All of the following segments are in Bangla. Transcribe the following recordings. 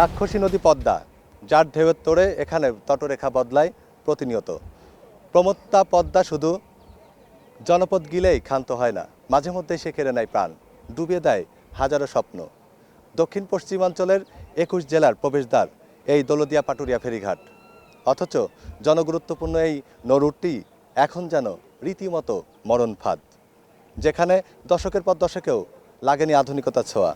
রাক্ষসী নদী পদ্মা, যার ঢেউয়ের তোড়ে এখানে তটরেখা বদলায় প্রতিনিয়ত। প্রমত্তা পদ্মা শুধু জনপদ গিলেই ক্ষান্ত হয় না, মাঝে মধ্যেই সে কেড়ে নেয় প্রাণ, ডুবিয়ে দেয় হাজারো স্বপ্ন। দক্ষিণ পশ্চিমাঞ্চলের ২১ জেলার প্রবেশদ্বার এই দৌলতদিয়া পাটুরিয়া ফেরিঘাট। অথচ জনগুরুত্বপূর্ণ এই নৌরুটটি এখন যেন রীতিমতো মরণ ফাঁদ, যেখানে দশকের পর দশকেও লাগেনি আধুনিকতার ছোঁয়া।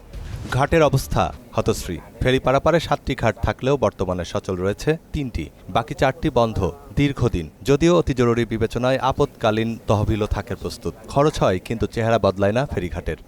ঘাটের অবস্থা হতশ্রী। ফেরি পারাপারে ৭টি ঘাট থাকলেও বর্তমানে সচল রয়েছে ৩টি, বাকি ৪টি বন্ধ দীর্ঘদিন। যদিও অতি জরুরি বিবেচনায় আপৎকালীন তহবিলও থাকে প্রস্তুত। খরচ হয়, কিন্তু চেহারা বদলায় না ফেরিঘাটের।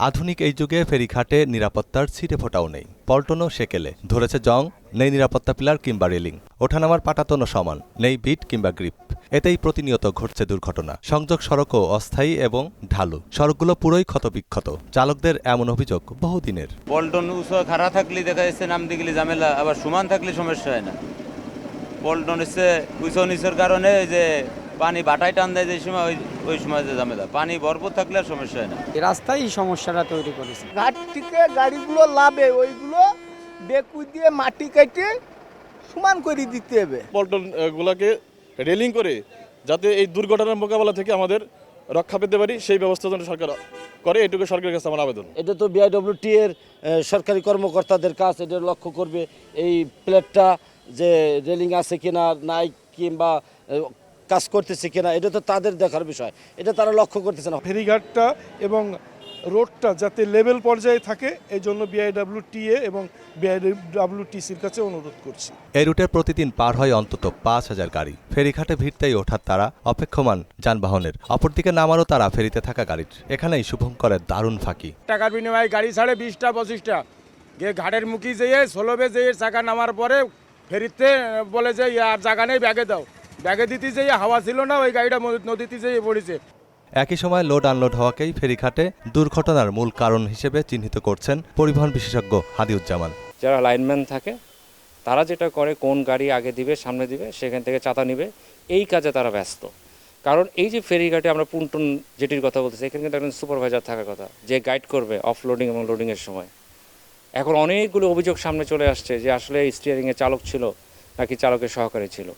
আধুনিক এই যুগে ফেরিঘাটে নিরাপত্তার ছিটে ফোটাও নেই। পল্টনও সেকেলে ধরেছে জং, নেই নিরাপত্তা পিলার কিংবা রেলিং। ওঠানামার পাটাতনও সমান, নেই বিট কিংবা গ্রিপ। এতেই প্রতিনিয়ত ঘটছে দুর্ঘটনা। সংযোগ সড়কও অস্থায়ী এবং ঢালু, সড়কগুলো পুরোই ক্ষতবিক্ষত। চালকদের এমন অভিযোগ বহুদিনের। পল্টন উঁচু খাড়া থাকলে দেখা যাচ্ছে নামতে গেলে ঝামেলা, আবার সমান থাকলে সমস্যা হয় না। পল্টন হচ্ছে উঁচু নিচের কারণে যে পানি বাটায় টান দেয়, যে সময় ওই সময় যে ঝামেলা, পানি ভরপুর থাকলে আর সমস্যা হয় না। এই রাস্তায় এই সমস্যাটা তৈরি করেছে। ঘাট থেকে গাড়িগুলো লাভে ওইগুলো বেকু দিয়ে মাটি কেটে সমান করে দিতে হবে। পল্টন গুলাকে রেলিং করে যাতে এই দুর্ঘটনার মোকাবেলা থেকে আমাদের রক্ষা পেতে পারি, সেই ব্যবস্থা যেন সরকার করে, এটুকু সরকারের কাছে আমার আবেদন। এটা তো বিআইডব্লিউটি এর সরকারি কর্মকর্তাদের কাজ, এটা লক্ষ্য করবে এই প্লেটটা যে রেলিং আছে কিনা, নাই কিংবা কাজ করতেছে কিনা, এটা তো তাদের দেখার বিষয়, এটা তারা লক্ষ্য করতেছে না। ফেরিঘাটটা এবং রোডটা যাতে লেভেল পর্যায়ে থাকে, এই জন্য বিআইডব্লিউটিএ এবং বিআইডব্লিউটিসির কাছে অনুরোধ করছি। এই রুটে প্রতিদিন পার হয় অন্তত ৫,০০০ গাড়ি। ফেরিঘাটে ভিড়তেই ওঠার তারা অপেক্ষমান যানবাহনের, অপরদিকে নামারও তারা ফেরিতে থাকা গাড়ির। এখানেই শুভঙ্করের দারুণ ফাঁকি। টাকার বিনিময়ে গাড়ি ছাড়ে 20টা 25টা গিয়ে ঘাটের মুখে যেয়ে 16 যেয়ে চাকা নামার পরে ফেরিতে বলে যে আর জায়গা নেই, ব্যাগে দাও। ব্যাগে দিতে যেয়ে হাওয়া ছিল না, ওই গাড়িটা নদীতে যেয়ে পড়েছে। একই সময় লোড আনলোড হওয়াকেই ফেরিঘাটে দুর্ঘটনার মূল কারণ হিসেবে চিহ্নিত করছেন পরিবহন বিশেষজ্ঞ হাদিউজ্জামান। যারা লাইনম্যান থাকে তারা যেটা করে, কোন গাড়ি আগে দিবে সামনে দিবে, সেখান থেকে চাঁদা নিবে, এই কাজে তারা ব্যস্ত। কারণ এই যে ফেরিঘাটে আমরা পুন্টন যেটির কথা বলতেছি, এখানে কিন্তু একজন সুপারভাইজার থাকার কথা, যে গাইড করবে অফলোডিং এবং লোডিংয়ের সময়। এখন অনেকগুলো অভিযোগ সামনে চলে আসছে যে আসলে স্টিয়ারিংয়ে চালক ছিল নাকি চালকের সহকারী ছিল।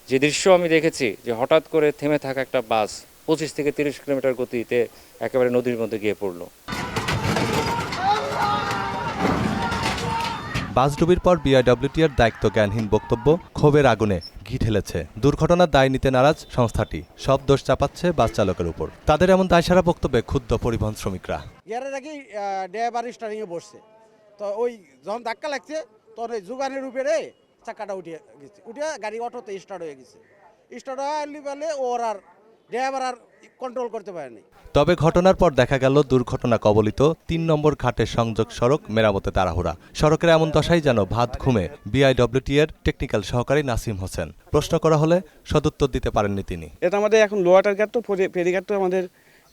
যে দৃশ্য আমি দেখেছি, যে হঠাৎ করে থেমে থাকা একটা বাস 25 থেকে 30 কিলোমিটার গতিতে একেবারে নদীর মধ্যে গিয়ে পড়ল। বাসডুবির পর বিআইডব্লিউটির দায়িত্ব জ্ঞানহীন বক্তব্য ক্ষোভের আগুনে ঘি ঢেলেছে। দুর্ঘটনার দায় নিতে নারাজ সংস্থাটি, সব দোষ চাপাচ্ছে বাস চালকের উপর। তাদের এমন দায়সারা বক্তব্যে ক্ষুব্ধ পরিবহন শ্রমিকরা। এর আগে ড্রাইভার স্টারিংয়ে বসছে, তো ওই যখন ধাক্কা লাগছে তখন ওই যোগানের উপরে চাকাটা উঠে গেছে, উঠে গাড়ি অটোতে স্টার্ট হয়ে গেছে। স্টার্ট হয়ে বলে ওর আর ড্রাইভার আর কন্ট্রোল করতে পারেনি। তবে ঘটনার পর দেখা গেল দুর্ঘটনা কবলিত ৩ নম্বর ঘাটের সংযোগ সড়ক মেরামতে তাড়াহুড়া। সড়কের এমন দশাই যেন ভাত ঘুমে বিআইডব্লিউটি এর টেকনিক্যাল সহকারী নাসিম হোসেন। প্রশ্ন করা হলে সদুত্তর দিতে পারেননি তিনি। এটা আমাদের এখন লোয়াটার ঘাট, তো ফেরিঘাট তো আমাদের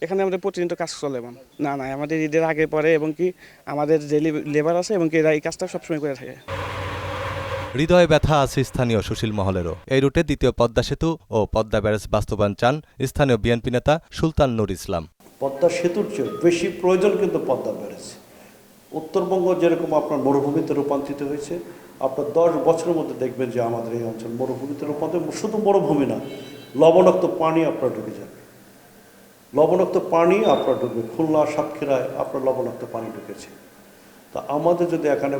এখানে আমাদের প্রতিদিন কাজ চলে। না আমাদের ঈদের আগে পরে, এবং কি আমাদের যে লেবার আছে এবং কি এরা এই কাজটা সবসময় করে থাকে। হৃদয়ে ব্যথা আছে স্থানীয় সুশীল মহলেরও। এই রুটে দ্বিতীয় পদ্মা সেতু ও পদ্মা ব্যারেজ বাস্তবায়ন চান স্থানীয় বিএনপি নেতা সুলতান নূর ইসলাম। পদ্মা সেতুর চেয়ে বেশি প্রয়োজন কিন্তু পদ্মা ব্যারেজ। উত্তরবঙ্গ যেরকম আপনার মরুভূমিতে রূপান্তরিত হয়েছে, আপনার 10 বছরের মধ্যে দেখবেন যে আমাদের এই অঞ্চল মরুভূমিতে রূপান্তরিত। শুধু মরুভূমি না, লবণাক্ত পানি আপনার ঢুকে যাবে, লবণাক্ত পানি আপনার ঢুকবে। খুলনা সাতক্ষীরায় আপনার লবণাক্ত পানি ঢুকেছে। তা আমাদের যদি এখানে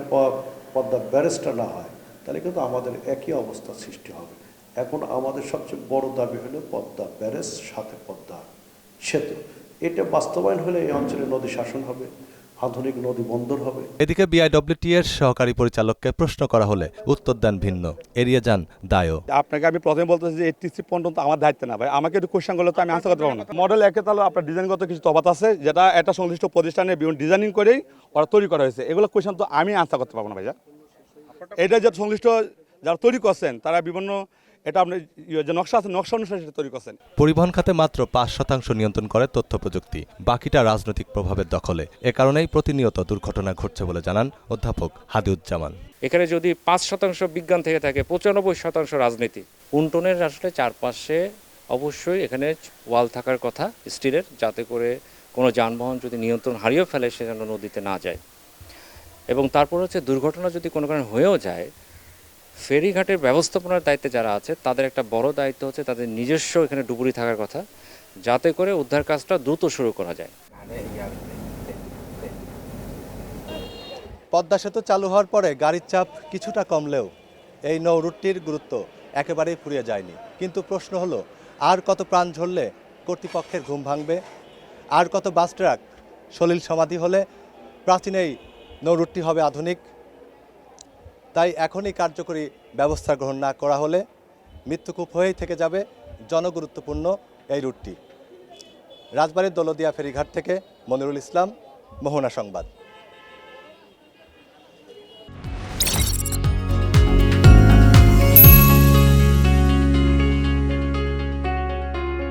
পদ্মা ব্যারেজটা না হয়, তাহলে কিন্তু আমাদের একই অবস্থা সৃষ্টি হবে। এখন আমাদের সবচেয়ে বড় দাবি হলো পদ্মা ব্যারেজ, সাথে পদ্মা সেতু। এটা বাস্তবায়ন হলে এই অঞ্চলে নদী শাসন হবে, আধুনিক নদী বন্দর হবে। এদিকে বিআইডব্লিউটি এর সহকারী পরিচালককে প্রশ্ন করা হলে উত্তর দেন ভিন্ন, এড়িয়ে যান দায়ও। আপনাকে আমি প্রথমে বলতেছি যে 83 পর্যন্ত আমার দায়িত্ব না ভাই, আমাকে একটু কোশ্চেন করলে তো আমি আনসার করতে পারবো না। মডেল একে তাহলে আপনার ডিজাইনগত কিছু তফাৎ আছে, যেটা একটা সংশ্লিষ্ট প্রতিষ্ঠানে বিভিন্ন ডিজাইনিং করেই ওরা তৈরি করা হয়েছে। এগুলো কোশ্চেন তো আমি আনসার করতে পারবো না ভাইয়া। এটা যে সংশ্লিষ্ট যারা তৈরি করছেন তারা বিভিন্ন, এটা আপনি যে নকশা আছে, নকশা অনুসারে সেটা তৈরি করছেন। পরিবহন খাতে মাত্র 5% নিয়ন্ত্রণ করে তথ্য প্রযুক্তি, বাকিটা রাজনৈতিক প্রভাবের দখলে। এ কারণেই প্রতিনিয়ত দুর্ঘটনা ঘটছে বলে জানান অধ্যাপক হাদিউজ্জামান। এখানে যদি 5% বিজ্ঞান থেকে থাকে, 95% রাজনীতি। পুন্টনের আসলে চারপাশে অবশ্যই এখানে ওয়াল থাকার কথা স্টিলের, যাতে করে কোনো যানবাহন যদি নিয়ন্ত্রণ হারিয়ে ফেলে সে যেন নদীতে না যায়। এবং তারপর হচ্ছে দুর্ঘটনা যদি কোনো কারণে হয়েও যায়, ফেরিঘাটের ব্যবস্থাপনার দায়িত্বে যারা আছে তাদের একটা বড় দায়িত্ব হচ্ছে তাদের নিজস্ব এখানে ডুবুরি থাকার কথা, যাতে করে উদ্ধার কাজটা দ্রুত শুরু করা যায়। পদ্মা সেতু চালু হওয়ার পরে গাড়ির চাপ কিছুটা কমলেও এই নৌ রুটটির গুরুত্ব একেবারেই ফুরিয়ে যায়নি। কিন্তু প্রশ্ন হলো, আর কত প্রাণ ঝরলে কর্তৃপক্ষের ঘুম ভাঙবে? আর কত বাস ট্রাক সলিল সমাধি হলে প্রাচীন এই নৌ রুটটি হবে আধুনিক? তাই এখনই কার্যকরী ব্যবস্থা গ্রহণ না করা হলে মৃত্যুকূপ হয়েই থেকে যাবে জনগুরুত্বপূর্ণ এই রুটটি। রাজবাড়ীর দৌলতদিয়া ফেরিঘাট থেকে মনিরুল ইসলাম, মোহনা সংবাদ।